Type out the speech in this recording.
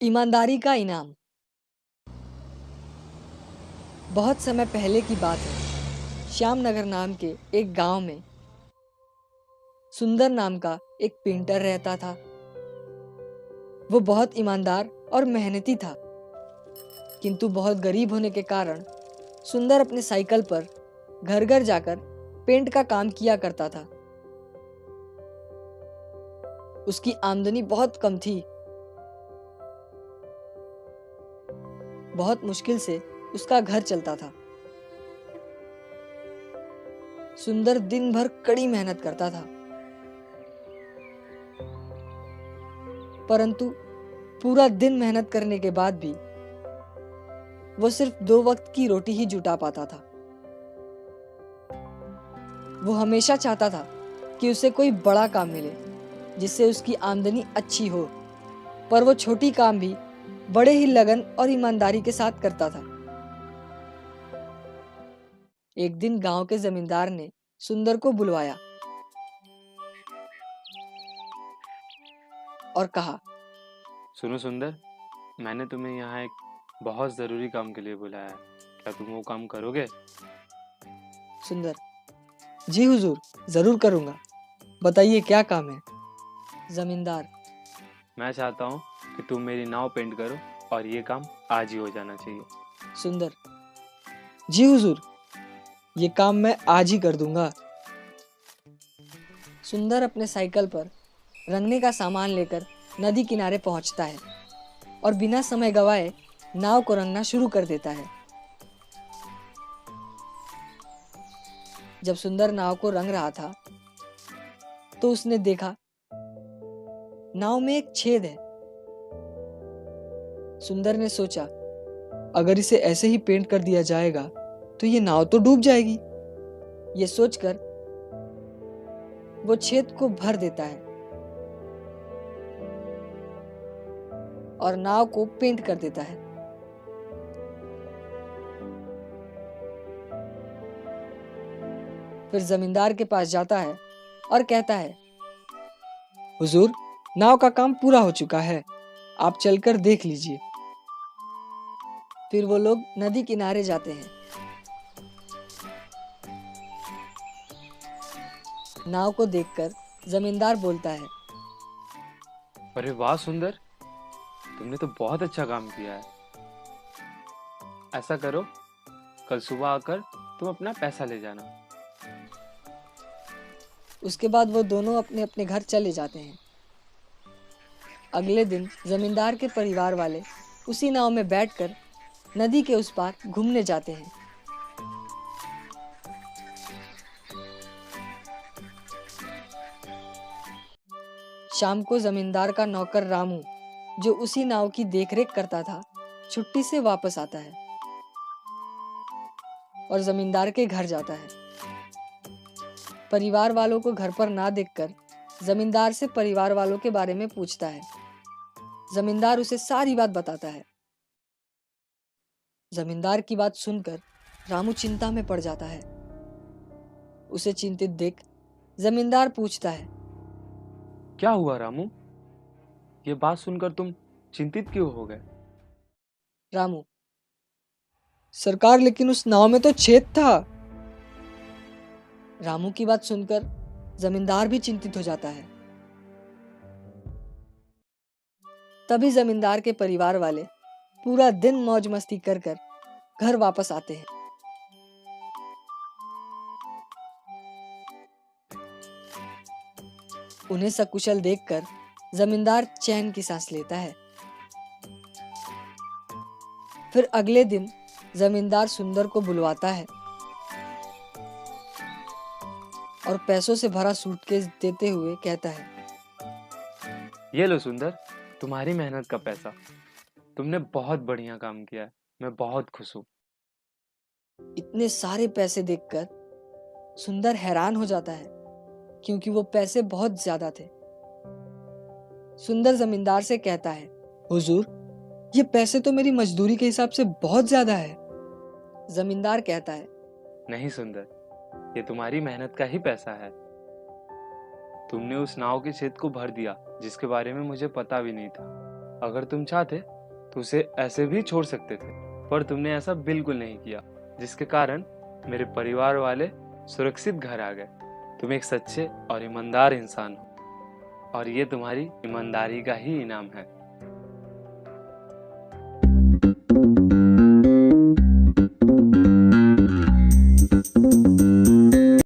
ईमानदारी का इनाम। बहुत समय पहले की बात है। श्यामनगर नाम के एक गांव में सुंदर नाम का एक पेंटर रहता था। वो बहुत ईमानदार और मेहनती था, किंतु बहुत गरीब होने के कारण सुंदर अपने साइकिल पर घर घर जाकर पेंट का काम किया करता था। उसकी आमदनी बहुत कम थी। बहुत मुश्किल से उसका घर चलता था। सुंदर दिन भर कड़ी मेहनत करता था, परंतु पूरा दिन मेहनत करने के बाद भी वो सिर्फ 2 वक्त की रोटी ही जुटा पाता था। वो हमेशा चाहता था कि उसे कोई बड़ा काम मिले जिससे उसकी आमदनी अच्छी हो, पर वो छोटी काम भी बड़े ही लगन और ईमानदारी के साथ करता था। एक दिन गांव के जमींदार ने सुंदर को बुलवाया और कहा, सुनो सुंदर, मैंने तुम्हें यहाँ एक बहुत ज़रूरी काम के लिए बुलाया है। क्या तुम वो काम करोगे? सुंदर, जी हुजूर, जरूर करूंगा। बताइए क्या काम है? जमींदार, मैं चाहता हूँ कि तुम मेरी नाव पेंट करो और ये काम आज ही हो जाना चाहिए। सुंदर, जी हुजूर, ये काम मैं आज ही कर दूंगा। सुंदर अपने साइकिल पर रंगने का सामान लेकर नदी किनारे पहुंचता है और बिना समय गवाए नाव को रंगना शुरू कर देता है। जब सुंदर नाव को रंग रहा था तो उसने देखा नाव में एक छेद है। सुंदर ने सोचा, अगर इसे ऐसे ही पेंट कर दिया जाएगा तो ये नाव तो डूब जाएगी। ये सोचकर वो छेद को भर देता है और नाव को पेंट कर देता है। फिर जमींदार के पास जाता है और कहता है, हुजूर, नाव का काम पूरा हो चुका है, आप चलकर देख लीजिए। फिर वो लोग नदी किनारे जाते हैं। नाव को देखकर जमींदार बोलता है, अरे वाह सुंदर, तुमने तो बहुत अच्छा काम किया है। ऐसा करो, कल सुबह आकर तुम अपना पैसा ले जाना। उसके बाद वो दोनों अपने अपने घर चले जाते हैं। अगले दिन जमींदार के परिवार वाले उसी नाव में बैठकर नदी के उस पार घूमने जाते हैं। शाम को जमींदार का नौकर रामू, जो उसी नाव की देखरेख करता था, छुट्टी से वापस आता है और जमींदार के घर जाता है। परिवार वालों को घर पर ना देखकर जमींदार से परिवार वालों के बारे में पूछता है। जमींदार उसे सारी बात बताता है। जमींदार की बात सुनकर रामू चिंता में पड़ जाता है। उसे चिंतित देख जमींदार पूछता है, क्या हुआ रामू? ये बात सुनकर तुम चिंतित क्यों हो गए? रामू, सरकार, लेकिन उस नाव में तो छेद था। रामू की बात सुनकर जमींदार भी चिंतित हो जाता है। तभी जमींदार के परिवार वाले पूरा दिन मौज मस्ती कर कर घर वापस आते हैं। उन्हें सकुशल देखकर जमींदार चैन की सांस लेता है। फिर अगले दिन जमींदार सुंदर को बुलवाता है और पैसों से भरा सूटकेस देते हुए कहता है, ये लो सुंदर, तुम्हारी मेहनत का पैसा। तुमने बहुत बढ़िया काम किया है, मैं बहुत खुश हूँ। इतने सारे पैसे देखकर सुंदर हैरान हो जाता है, क्योंकि वो पैसे बहुत ज्यादा थे। सुंदर जमींदार से कहता है, हुजूर, ये पैसे तो मेरी मजदूरी के हिसाब से बहुत ज्यादा है। जमींदार कहता है, नहीं सुंदर, ये तुम्हारी मेहनत का ही पैसा है। तुमने उस नाव के छेद को भर दिया जिसके बारे में मुझे पता भी नहीं था। अगर तुम चाहते तो उसे ऐसे भी छोड़ सकते थे, पर तुमने ऐसा बिल्कुल नहीं किया, जिसके कारण मेरे परिवार वाले सुरक्षित घर आ गए। तुम एक सच्चे और ईमानदार इंसान हो, और ये तुम्हारी ईमानदारी का ही इनाम है।